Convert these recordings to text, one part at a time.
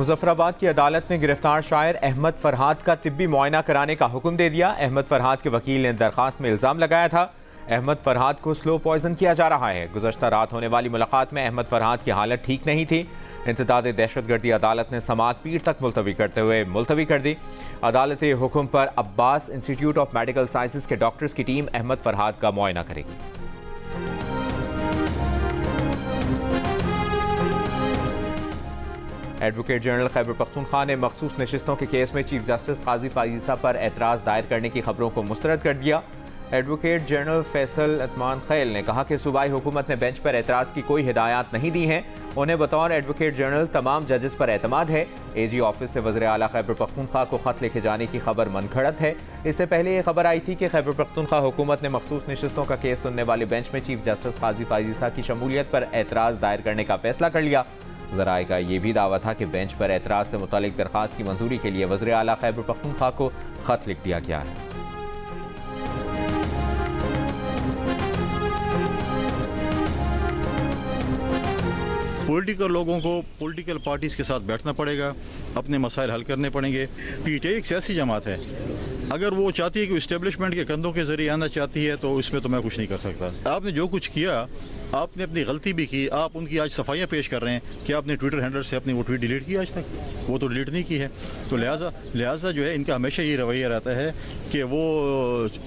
मुजफ्फराबाद की अदालत ने गिरफ्तार शायर अहमद फरहाद का तिब्बी मुआयना कराने का हुक्म दे दिया। अहमद फरहाद के वकील ने दरखास्त में इल्जाम लगाया था अहमद फरहाद को स्लो पॉइजन किया जा रहा है। गुज़श्ता रात होने वाली मुलाकात में अहमद फरहाद की हालत ठीक नहीं थी। इंसदाद दहशतगर्दी अदालत ने समाअत पीर तक मुलतवी करते हुए मुलतवी कर दी। अदालती हुक्म पर Abbas institute of medical sciences के डॉक्टर्स की टीम अहमद फरहाद का मुआयना करेगी। एडवोकेट जनरल खैबर पख्तूनख्वा ने मखसूस नशिस्तों के केस में चीफ जस्टिस काजी फायज़ा पर एतराज़ दायर करने की खबरों को मुस्तरद कर दिया। एडवोकेट जनरल फैसल अतमान खैल ने कहा कि सूबाई हुकूमत ने बेंच पर एतराज़ की कोई हिदायत नहीं दी हैं। उन्हें बतौर एडवोकेट जनरल तमाम जजेस पर एतमाद है। AG ऑफिस से वज़ीर आला खैबर पख्तूनख्वा को खत लिखे जाने की खबर मनगढ़ंत है। इससे पहले ये खबर आई थी कि खैबर पख्तूनख्वा हुकूमत ने मखसूस नशिस्तों का केस सुनने वाले बेंच में चीफ जस्टिस काजी फायज़ा की शमूलियत पर एतराज़ दायर करने का फैसला कर लिया। ज़राए का यह भी दावा था कि बेंच पर एतराज़ से मुतालिक दरख्वास्त की मंजूरी के लिए वज़ीर आला खैबर पख्तूनख्वा को खत लिख दिया गया है। पॉलिटिकल लोगों को पॉलिटिकल पार्टीज़ के साथ बैठना पड़ेगा, अपने मसाइल हल करने पड़ेंगे। PTI एक सियासी जमात है, अगर वो चाहती है कि इस्टेब्लिशमेंट के कंधों के जरिए आना चाहती है तो इसमें तो मैं कुछ नहीं कर सकता। आपने जो कुछ किया, आपने अपनी गलती भी की, आप उनकी आज सफाइयाँ पेश कर रहे हैं कि आपने ट्विटर हैंडल से अपनी वो ट्वीट डिलीट की, आज तक वो तो डिलीट नहीं की है। तो लिहाजा जो है इनका हमेशा ये रवैया रहता है कि वो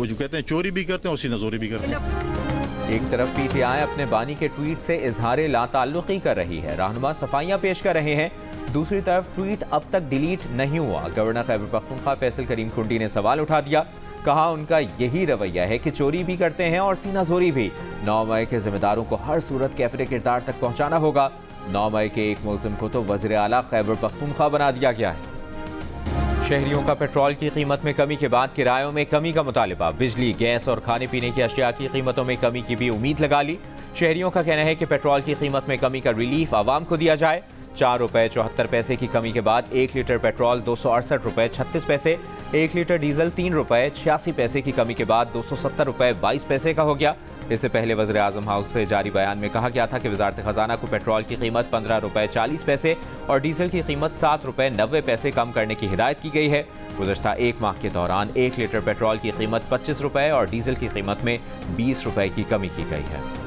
जो कहते हैं चोरी भी करते हैं और सीना जोरी भी करते हैं। एक तरफ PTI अपने बानी के ट्वीट से इजहार लाताल्लुकी कर रही है, रहनुमा सफाइयाँ पेश कर रहे हैं। दूसरी तरफ ट्वीट अब तक डिलीट नहीं हुआ। गवर्नर खैबर पख्तूनख्वा फैसल करीम खुंडी ने सवाल उठा दिया, कहा उनका यही रवैया है कि चोरी भी करते हैं और सीना जोरी भी। 9 मई के जिम्मेदारों को हर सूरत कैफरे किरदार तक पहुंचाना होगा। 9 मई के एक मुलजिम को तो वज़ीर आला खैबर पख्तूनख्वा बना दिया गया है। शहरियों का पेट्रोल की कीमत में कमी के बाद किरायों में कमी का मुतालिबा। बिजली, गैस और खाने पीने की अशिया की कीमतों में कमी की भी उम्मीद लगा ली। शहरियों का कहना है कि पेट्रोल की कीमत में कमी का रिलीफ आवाम को दिया जाए। 4 रुपये 74 पैसे की कमी के बाद 1 लीटर पेट्रोल 268 रुपये 36 पैसे, 1 लीटर डीजल 3 रुपये 86 पैसे की कमी के बाद 270 रुपये 22 पैसे का हो गया। इससे पहले वज़ीर आज़म हाउस से जारी बयान में कहा गया था कि वज़ारत ख़जाना को पेट्रोल की कीमत 15 रुपये 40 पैसे और डीजल की कीमत 7 रुपये 90 पैसे कम करने की हिदायत की गई है। गुज़श्ता एक माह के दौरान 1 लीटर पेट्रोल की कीमत 25 रुपये और डीजल की कीमत में 20 रुपये की कमी की गई है।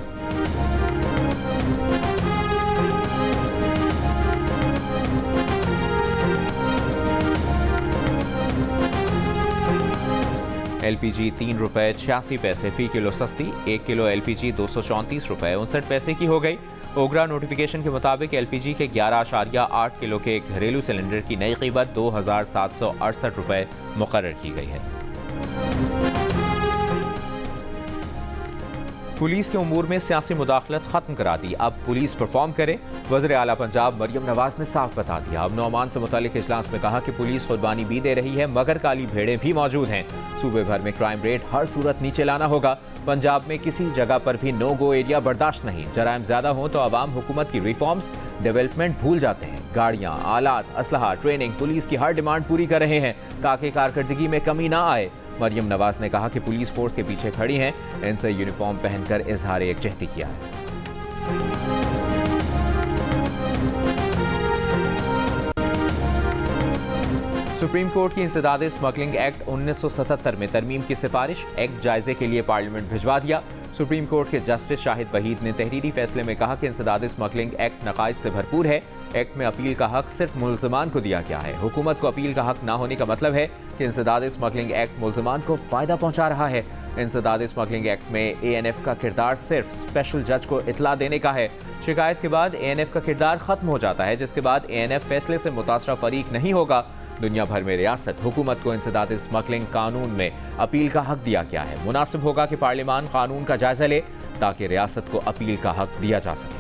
LPG 3 रुपये 86 पैसे फी किलो सस्ती, 1 किलो LPG 234 रुपये 59 पैसे की हो गई। ओगरा नोटिफिकेशन के मुताबिक LPG के 11.8 किलो के घरेलू सिलेंडर की नई कीमत 2768 रुपये मुकर्रर की गई है। पुलिस के उमूर में सियासी मुदाखलत खत्म करा दी, अब पुलिस परफॉर्म करे। वज़ीर आला पंजाब मरियम नवाज ने साफ बता दिया। अब नौमान से मुतालिक इजलास में कहा कि पुलिस कुर्बानी भी दे रही है मगर काली भेड़ें भी मौजूद हैं। सूबे भर में क्राइम रेट हर सूरत नीचे लाना होगा। पंजाब में किसी जगह पर भी नो गो एरिया बर्दाश्त नहीं। जराइम ज्यादा हों तो आवाम हुकूमत की रिफॉर्म्स डेवलपमेंट भूल जाते हैं। गाड़ियाँ, आलात, असलहा, ट्रेनिंग, पुलिस की हर डिमांड पूरी कर रहे हैं ताकि कारकर्दगी में कमी ना आए। मरियम नवाज ने कहा कि पुलिस फोर्स के पीछे खड़ी हैं, इनसे यूनिफॉर्म पहनकर इजहार यकजहती किया है। सुप्रीम कोर्ट की इंसदाद स्मगलिंग एक्ट 1977 में तरमीम की सिफारिश एक्ट जायजे के लिए पार्लियामेंट भिजवा दिया। सुप्रीम कोर्ट के जस्टिस शाहिद वहीद ने तहरीरी फैसले में कहा कि इंसदाद स्मगलिंग एक्ट नकाइज से भरपूर है। एक्ट में अपील का हक सिर्फ मुल्ज़िमान को दिया गया है। हुकूमत को अपील का हक ना होने का मतलब है कि इंसदाद स्मगलिंग एक्ट मुल्ज़िमान को फ़ायदा पहुँचा रहा है। इंसदाद स्मगलिंग एक्ट में ANF का किरदार सिर्फ स्पेशल जज को इतला देने का है। शिकायत के बाद ANF का किरदार ख़त्म हो जाता है, जिसके बाद ANF फैसले से मुतासरा फरीक नहीं होगा। दुनिया भर में रियासत हुकूमत को इंसदाद स्मगलिंग कानून में अपील का हक दिया गया है। मुनासिब होगा कि पार्लियामान कानून का जायजा ले ताकि रियासत को अपील का हक दिया जा सके।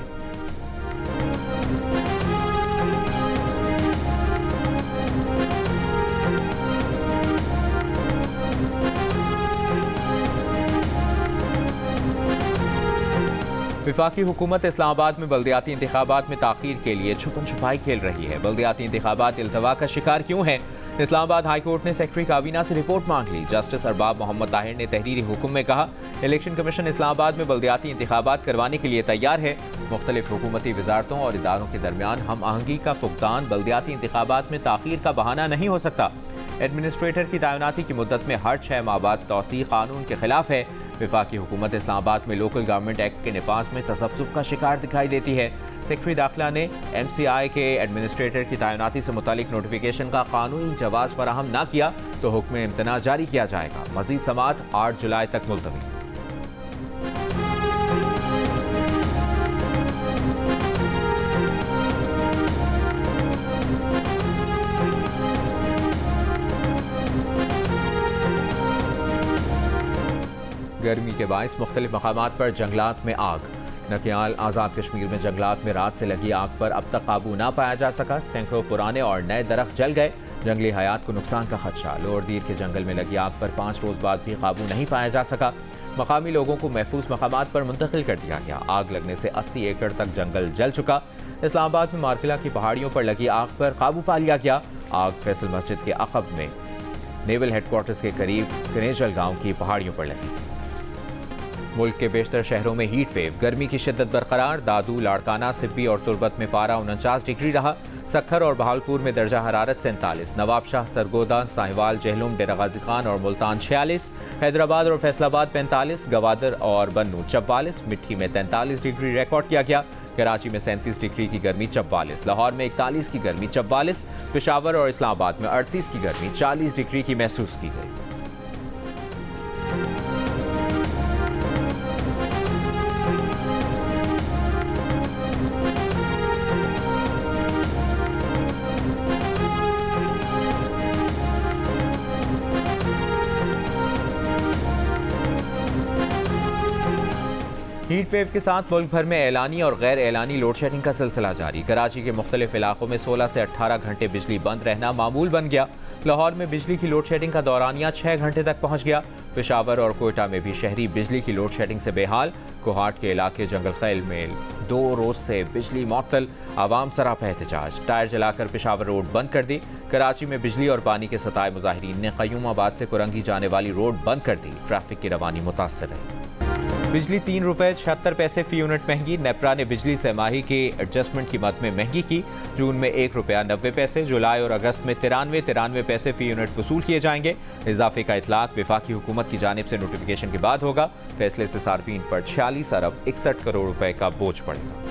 वफाकी हुकूमत इस्लामाबाद में बल्दियाती इंतखाबात में ताख़ीर के लिए छुपन छुपाई खेल रही है। बल्दियाती इंतखाबात इल्तवा का शिकार क्यों हैं? इस्लामाबाद हाई कोर्ट ने सेक्रेटरी काबीना से रिपोर्ट मांग ली। जस्टिस अरबाब मोहम्मद ताहिर ने तहरीरी हुक्म में कहा, इलेक्शन कमीशन इस्लामाबाद में बल्दियाती इंतखाबात करवाने के लिए तैयार है। मुख्तलिफ हुकूमती वजारतों और इदारों के दरमियान हम आहंगी का फुकदान बल्दियाती इंतखाबात में ताख़ीर का बहाना नहीं हो सकता। एडमिनिस्ट्रेटर की तैनाती की मुद्दत में हर 6 माह बाद तौसीक़ कानून के खिलाफ है। वफाकी हुकूमत इस्लामाबाद में लोकल गवर्नमेंट एक्ट के निफाज में तसब्सुब का शिकार दिखाई देती है। सेक्रेटरी दाखिला ने MCI के एडमिनिस्ट्रेटर की तैनाती से मुतालिक नोटिफिकेशन का कानूनी जवाज़ फराहम न किया तो हुक्म इम्तना जारी किया जाएगा। मज़ीद समाअत 8 जुलाई तक मुलतवी। गर्मी के बायस मुख्तलिफ मकामात पर जंगलात में आग। नकियाल आज़ाद कश्मीर में जंगलात में रात से लगी आग पर अब तक काबू ना पाया जा सका। सैकड़ों पुराने और नए दरख्त जल गए। जंगली हयात को नुकसान का खदशा। लोअर दीर के जंगल में लगी आग पर 5 रोज़ बाद भी काबू नहीं पाया जा सका। मकामी लोगों को महफूज मकामात पर मुंतकिल कर दिया गया। आग लगने से 80 एकड़ तक जंगल जल चुका। इस्लामाबाद में मारकिला की पहाड़ियों पर लगी आग पर काबू पा लिया गया। आग फैसल मस्जिद के अक़ब में नेवल हेडक्वार्टर्स के करीब कनेजल गाँव की पहाड़ियों पर लगी थी। मुल्क के बेशतर शहरों में हीट वेव। गर्मी की शिद्दत बरकरार। दादू, लाड़काना, सिब्बी और तुर्बत में पारा 49 डिग्री रहा। सक्खर और बहावलपुर में दर्जा हरारत 47। नवाबशाह, सरगोदा, साहिवाल, जहलुम, डेरा गाजी खान और मुल्तान 46। हैदराबाद और फैसलाबाद 45। गवादर और बन्नू 44। मिट्टी में 43 डिग्री रिकॉर्ड किया गया। कराची में 37 डिग्री की गर्मी 44। लाहौर में 41 की गर्मी 44। पेशावर और इस्लामाबाद में 38 की गर्मी 40 डिग्री की महसूस की गई। हीट वेव के साथ मुल्क भर में एलानी और गैर एलानी लोड शेडिंग का सिलसिला जारी। कराची के मुख्तलिफ इलाकों में 16 से 18 घंटे बिजली बंद रहना मामूल बन गया। लाहौर में बिजली की लोड शेडिंग का दौरानिया 6 घंटे तक पहुंच गया। पेशावर और कोयटा में भी शहरी बिजली की लोड शेडिंग से बेहाल। कोहाट के इलाके जंगल खैल में 2 रोज से बिजली मअतल। आवाम सरापा एहतजाज। टायर जलाकर पेशावर रोड बंद कर दी। कराची में बिजली और पानी के सताए मुजाहिरीन ने क़य्यूमाबाद से कुरंगी जाने वाली रोड बंद कर दी। ट्रैफिक की रवानी मुतासर रही। बिजली 3 रुपये 76 पैसे फी यूनिट महंगी। नेपरा ने बिजली सहमाही की एडजस्टमेंट कीमत में महंगी की। जून में 1 रुपया 90 पैसे। जुलाई और अगस्त में 93 पैसे फी यूनिट वसूल किए जाएंगे। इजाफे का इतलाक वफाकी हुकूमत की जानिब से नोटिफिकेशन के बाद होगा। फैसले से सार्फिन पर 46 अरब 61 करोड़ रुपए का बोझ पड़ेगा।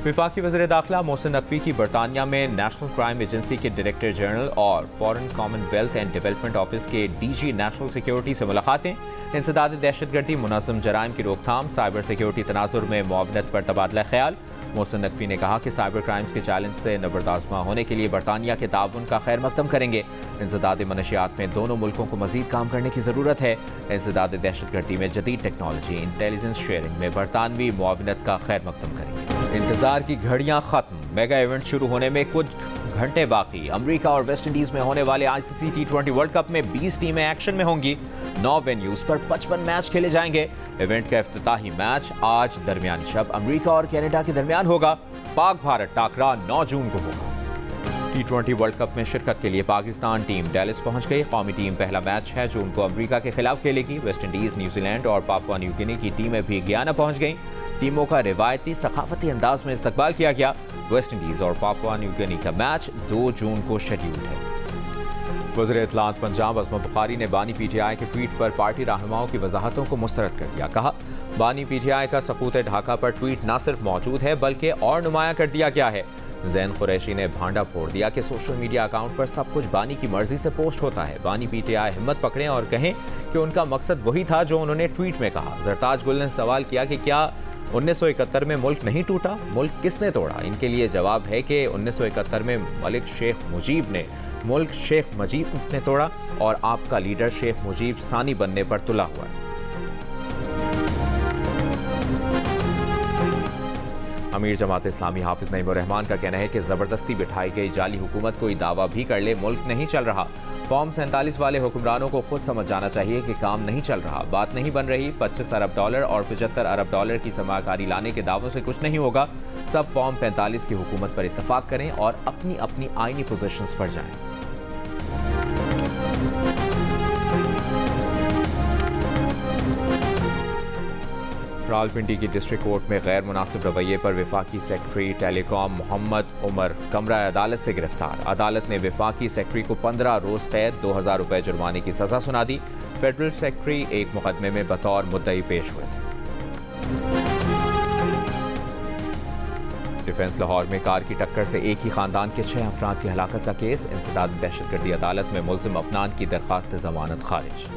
वफाकी वज़ीर दाखिला मोहसिन नकवी की बरतानिया में नेशनल क्राइम एजेंसी के डायरेक्टर जनरल और foreign Commonwealth and development office के DG नेशनल सिक्योरिटी से मुलाकातें। इंसदाद दहशतगर्दी, मुनज़्ज़म जराइम की रोकथाम, साइबर सिक्योरिटी तनाजुर में मुआवनत पर तबादला ख्याल। मोहसिन नकवी ने कहा कि साइबर क्राइम्स के चैलेंज से नबरदाश्त होने के लिए बरतानिया के ताउन का खैर मकदम करेंगे। इंसदाद मनशियात में दोनों मुल्कों को मजीद काम करने की ज़रूरत है। इंसदाद दहशतगर्दी में जदीद टेक्नोलॉजी, इंटेलिजेंस शेयरिंग में बरतानवी मुआवनत का खैर मकदम करेंगे। इंतजार की घड़ियां खत्म। मेगा इवेंट शुरू होने में कुछ घंटे बाकी। अमेरिका और वेस्ट इंडीज में होने वाले ICC T20 वर्ल्ड कप में 20 टीमें एक्शन में होंगी। 9 वेन्यूज पर 55 मैच खेले जाएंगे। इवेंट का इफ्तिताही मैच आज दरमियानी शब अमेरिका और कनाडा के दरमियान होगा। पाक भारत टाकरा 9 जून को होगा। T20 वर्ल्ड कप में शिरकत के लिए पाकिस्तान टीम डेलिस पहुंच गई। कौमी टीम पहला मैच 6 जून को अमेरिका के खिलाफ खेलेगी। वेस्ट इंडीज, न्यूजीलैंड और पापुआ न्यू गिनी की टीमें भी गयाना पहुंच गईं। टीमों का रिवायती सकाफती अंदाज में इस्तकबाल किया गया। वेस्ट इंडीज और पापुआ न्यू गिनी का मैच 2 जून को शेड्यूल्ड है। वज़ीर इत्तलाआत पंजाब अज़मत बुखारी ने बानी PTI के ट्वीट पर पार्टी रहनुमाओं की वजाहतों को मुस्तरद कर दिया। कहा, बानी PTI का सकूत ढाका पर ट्वीट न सिर्फ मौजूद है बल्कि और नुमाया कर दिया गया है। ज़ैन कुरैशी ने भांडा फोड़ दिया कि सोशल मीडिया अकाउंट पर सब कुछ बानी की मर्जी से पोस्ट होता है। बानी PTI हिम्मत पकड़ें और कहें कि उनका मकसद वही था जो उन्होंने ट्वीट में कहा। जरताज गुल ने सवाल किया कि क्या 1971 में मुल्क नहीं टूटा? मुल्क किसने तोड़ा? इनके लिए जवाब है कि 1971 में मुल्क शेख मुजीब ने तोड़ा और आपका लीडर शेख मुजीब सानी बनने पर तुला हुआ है। अमीर जमात इस्लामी हाफिज नईम उर रहमान का कहना है कि ज़बरदस्ती बिठाई गई जाली हुकूमत कोई दावा भी कर ले, मुल्क नहीं चल रहा। फॉर्म 47 वाले हुक्मरानों को खुद समझ जाना चाहिए कि काम नहीं चल रहा, बात नहीं बन रही। 25 अरब डॉलर और 75 अरब डॉलर की सरमाकारी लाने के दावों से कुछ नहीं होगा। सब फॉर्म 45 की हुकूमत पर इत्तफाक करें और अपनी अपनी आईनी पोजीशंस पर जाएं। रावलपिंडी की डिस्ट्रिक्ट कोर्ट में गैर मुनासिब रवैये पर वफाकी सेक्रेटरी टेलीकॉम मोहम्मद उमर कमरा अदालत से गिरफ्तार। अदालत ने वफाकी सेक्रेटरी को 15 रोज कैद 2000 रुपए जुर्माने की सजा सुना दी। फेडरल सेक्रेटरी एक मुकदमे में बतौर मुद्दई पेश हुए थे। डिफेंस लाहौर में कार की टक्कर से एक ही खानदान के 6 अफराद की हलाकत का केस। इंसदाद दहशतगर्दी अदालत में मुल्जिम अफनान की दरख्वास्त जमानत खारिज।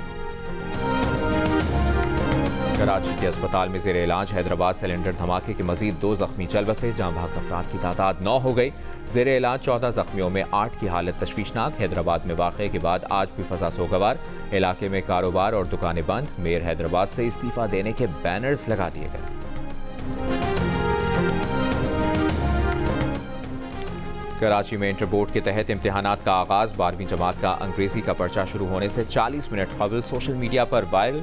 कराची के अस्पताल में जेर इलाज हैदराबाद सिलेंडर धमाके के मजीद 2 जख्मी चल बसे। जाँ भाग अफराद की तादाद 9 हो गई। जेर इलाज 14 जख्मियों में 8 की हालत तशवीशनाक। हैदराबाद में वाक़े के बाद आज भी फजा सोगवार। इलाके में कारोबार और दुकानें बंद। मेयर हैदराबाद से इस्तीफा देने के बैनर्स लगा दिए गए। कराची में इंटर बोर्ड के तहत इम्तिहानात का आगाज। 12वीं जमात का अंग्रेजी का पर्चा शुरू होने से 40 मिनट कबल सोशल मीडिया पर वायरल।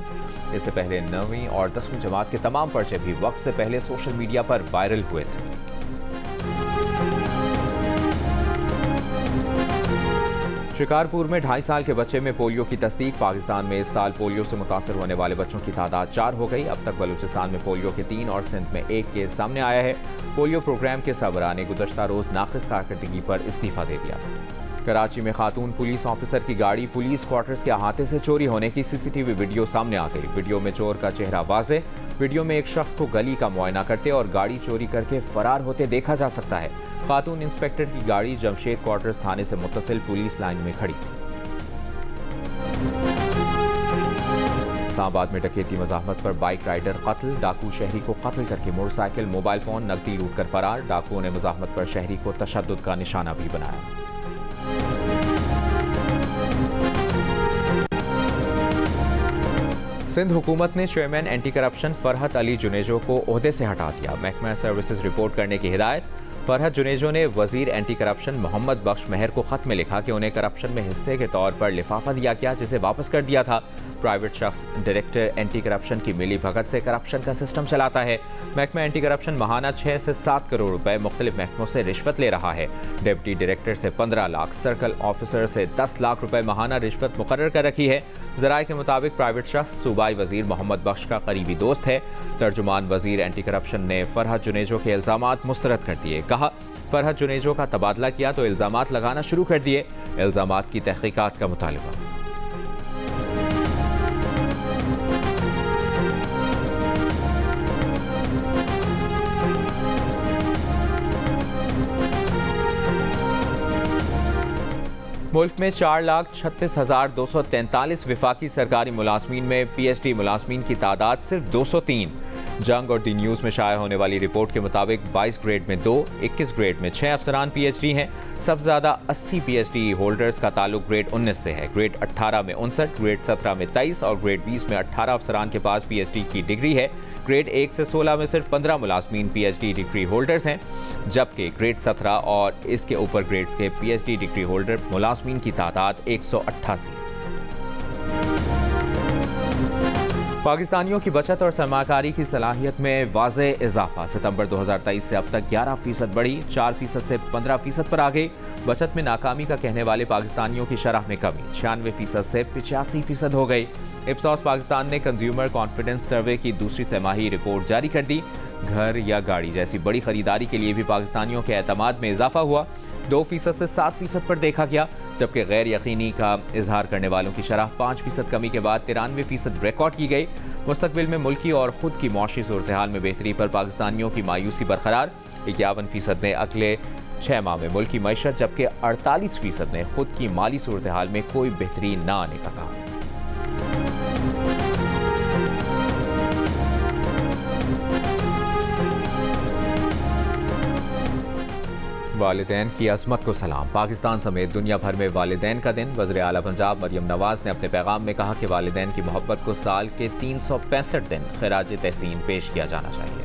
इससे पहले 9वीं और 10वीं जमात के तमाम पर्चे भी वक्त से पहले सोशल मीडिया पर वायरल हुए थे। शिकारपुर में 2.5 साल के बच्चे में पोलियो की तस्दीक। पाकिस्तान में इस साल पोलियो से मुतासर होने वाले बच्चों की तादाद 4 हो गई। अब तक बलूचिस्तान में पोलियो के 3 और सिंध में 1 केस सामने आया है। पोलियो प्रोग्राम के सरबराह ने गुज़श्ता रोज नाक़िस कारकर्दगी पर इस्तीफा दे दिया था। कराची में खातून पुलिस ऑफिसर की गाड़ी पुलिस क्वार्टर्स के अहाते से चोरी होने की सीसीटीवी वीडियो सामने आ गई। वीडियो में चोर का चेहरा वाज़े। वीडियो में एक शख्स को गली का मुआयना करते और गाड़ी चोरी करके फरार होते देखा जा सकता है। खातून इंस्पेक्टर की गाड़ी जमशेद क्वार्टर्स थाने से मुत्तसिल पुलिस लाइन में खड़ी थी। इस्लामाबाद में डकैती मज़ाहमत पर बाइक राइडर कत्ल। डाकू शहरी को कत्ल करके मोटरसाइकिल, मोबाइल फोन, नकदी लूट कर फरार। डाकुओं ने मज़ाहमत पर शहरी को तशद्दुद का निशाना भी बनाया। सिंध हुकूमत ने chairman anti corruption Farhat Ali Junejo को ओहदे से हटा दिया। महकमा सर्विसेज रिपोर्ट करने की हिदायत। फरहत जुनेजो ने वजीर एंटी करप्शन मोहम्मद बख्श मेहर को खत में लिखा कि उन्हें करप्शन में हिस्से के तौर पर लिफाफा दिया गया, जिसे वापस कर दिया था। प्राइवेट शख्स डायरेक्टर एंटी करप्शन की मिली भगत से करप्शन का सिस्टम चलाता है। महकमा एंटी करप्शन माहाना 6 से 7 करोड़ रुपए मुख्तलिफ महकमों से रिश्वत ले रहा है। डिप्टी डायरेक्टर से 15 लाख, सर्कल ऑफिसर से 10 लाख रुपए माहाना रिश्वत मुकर्रर कर रखी है। ज़राए के मुताबिक प्राइवेट शख्स सूबाई वजीर मोहम्मद बख्श का करीबी दोस्त है। तर्जुमान वजीर एंटी करप्शन ने फरहत जुनेजो के इल्जामात मुस्तरद कर दिए। कहा, फरहत जुनेजो का तबादला किया तो इल्जामात लगाना शुरू कर दिए। इल्जामात की तहकीकात का मुतालिबा। मुल्क में 4,36,243 विफाकी सरकारी मुलाजमीन में PhD मुलाजमीन की तादाद सिर्फ 203। जंग और दी न्यूज़ में शाया होने वाली रिपोर्ट के मुताबिक 22 ग्रेड में 2, 21 ग्रेड में 6 अफसरान PhD हैं। सबसे ज़्यादा 80 PhD होल्डर्स का ताल्लुक ग्रेड 19 से है। ग्रेड 18 में 59, ग्रेड 17 में 23 और ग्रेड 20 में 18 अफसरान के पास PhD की डिग्री है। ग्रेड 1 से 16 में सिर्फ 15 मुलाजमीन PhD डिग्री होल्डर्स हैं, जबकि ग्रेड 17 और इसके ऊपर ग्रेड्स के PhD डिग्री होल्डर मुलाजमीन की तादाद 188। पाकिस्तानियों की बचत और सरमाकारी की सलाहियत में वाज़े इजाफा। सितंबर 2023 से अब तक 11% बढ़ी, 4% से 15% पर आ गई। बचत में नाकामी का कहने वाले पाकिस्तानियों की शरह में कमी 96% से 85% हो गई। इप्सॉस पाकिस्तान ने कंज्यूमर कॉन्फिडेंस सर्वे की दूसरी तिमाही रिपोर्ट जारी कर दी। घर या गाड़ी जैसी बड़ी खरीदारी के लिए भी पाकिस्तानियों के एतमाद में इजाफा हुआ, 2% से 7% पर देखा गया, जबकि गैर यकीनी का इजहार करने वालों की शरह 5% कमी के बाद 93% रिकॉर्ड की गई। मुस्तकबिल में मुल्की और खुद की मौशी सूरत-ए-हाल में बेहतरी पर पाकिस्तानियों की मायूसी बरकरार। 51% ने अगले 6 माह में मुल्की मईशत, जबकि 48% ने खुद की माली सूरत-ए-हाल में कोई बेहतरी न आने का कहा। वालिदैन की अज़मत को सलाम। पाकिस्तान समेत दुनिया भर में वालिदैन का दिन। वज़ीर आला पंजाब मरियम नवाज ने अपने पैगाम में कहा कि वालिदैन की मोहब्बत को साल के 365 दिन खिराज तहसीन पेश किया जाना चाहिए।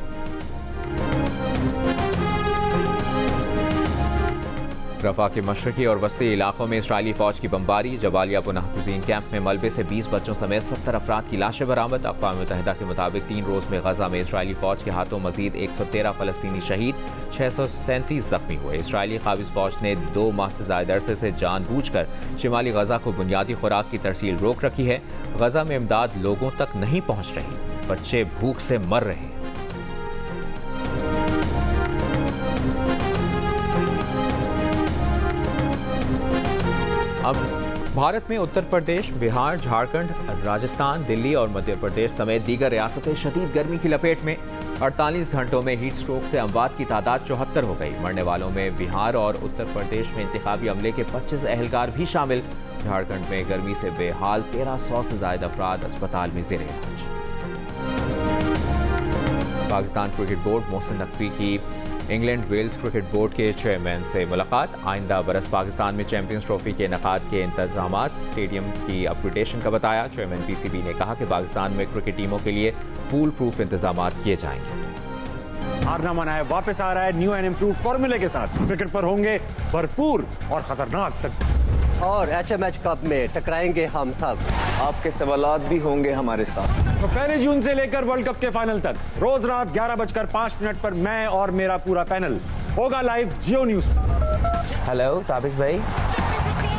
रफा के मशरकी और वस्ती इलाकों में इसराइली फौज की बमबारी। जबालिया पुनःतुज़ीन कैंप में मलबे से 20 बच्चों समेत 70 अफराद की लाशें बरामद। अक़वाम मुत्तहिदा के मुताबिक 3 रोज़ में गजा में इसराइली फौज के हाथों मजीद 113 फ़लस्तीनी शहीद, 637 जख्मी हुए। इसराइली काबिज़ फौज ने 2 माह से ज़ायद अरसे से जानबूझकर शिमाली गजा को बुनियादी खुराक की तरसील रोक रखी है। गजा में इमदाद लोगों तक नहीं पहुँच रही, बच्चे भूख से मर रहे हैं। अब भारत में उत्तर प्रदेश, बिहार, झारखंड, राजस्थान, दिल्ली और मध्य प्रदेश समेत दीगर रियासतें शदीद गर्मी की लपेट में। 48 घंटों में हीट स्ट्रोक से अमवात की तादाद 74 हो गई। मरने वालों में बिहार और उत्तर प्रदेश में इंतखाबी अमले के 25 एहलकार भी शामिल। झारखंड में गर्मी से बेहाल 1300 से ज्यादा अफराद अस्पताल में ज़ेरे इलाज। पाकिस्तान क्रिकेट बोर्ड मोहसिन नकवी की इंग्लैंड वेल्स क्रिकेट बोर्ड के चेयरमैन से मुलाकात। आइंदा बरस पाकिस्तान में चैंपियंस ट्रॉफी के इनेकाद के इंतजामात, स्टेडियम्स की अपग्रेडेशन का बताया। चेयरमैन पीसीबी ने कहा कि पाकिस्तान में क्रिकेट टीमों के लिए फूल प्रूफ इंतजामात किए जाएंगे। हारना मनाए वापस आ रहा है न्यू एंड इम्प्रूव फॉर्मूले के साथ। क्रिकेट पर होंगे भरपूर और खतरनाक तक, और HMH कप में टकराएंगे हम सब। आपके सवालात भी होंगे हमारे साथ। तो 1 जून से लेकर वर्ल्ड कप के फाइनल तक रोज रात 11:05 पर मैं और मेरा पूरा पैनल होगा लाइव जियो न्यूज। हेलो ताबिश भाई,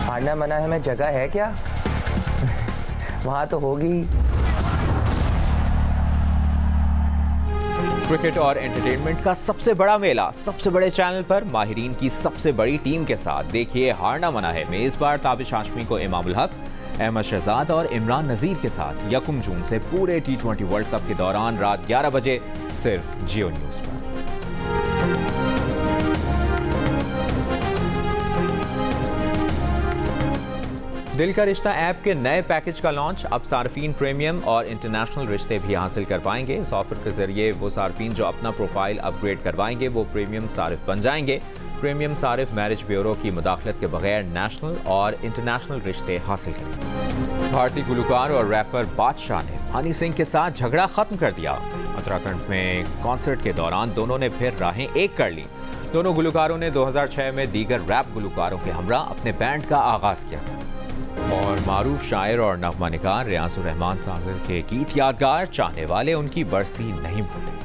हारना मना है में जगह है क्या? वहां तो होगी। क्रिकेट और एंटरटेनमेंट का सबसे बड़ा मेला सबसे बड़े चैनल पर माहिरीन की सबसे बड़ी टीम के साथ। देखिए हारना मना है में इस बार ताबिश हाशमी को इमामुल हक, अहमद शहजाद और इमरान नज़ीर के साथ 1 जून से पूरे T20 वर्ल्ड कप के दौरान रात 11 बजे सिर्फ जियो न्यूज़ पर। दिल का रिश्ता ऐप के नए पैकेज का लॉन्च। अब सार्फिन प्रीमियम और इंटरनेशनल रिश्ते भी हासिल कर पाएंगे। इस ऑफर के जरिए वो सार्फिन जो अपना प्रोफाइल अपग्रेड करवाएंगे वो प्रीमियम सारिफ बन जाएंगे। प्रीमियम सारिफ मैरिज ब्यूरो की मुदाखलत के बगैर नेशनल और इंटरनेशनल रिश्ते हासिल करेंगे। भारतीय गुलकार और रैपर बादशाह ने हनी सिंह के साथ झगड़ा खत्म कर दिया। उत्तराखंड में कॉन्सर्ट के दौरान दोनों ने फिर राहें एक कर ली। दोनों गुलकारों ने 2006 में दीगर रैप गुलकारों के हमरा अपने बैंड का आगाज किया था। और मारूफ शायर और नगमा निगार रियाजुर रहमान सागर के गीत यादगार, चाहने वाले उनकी बरसी नहीं भूले।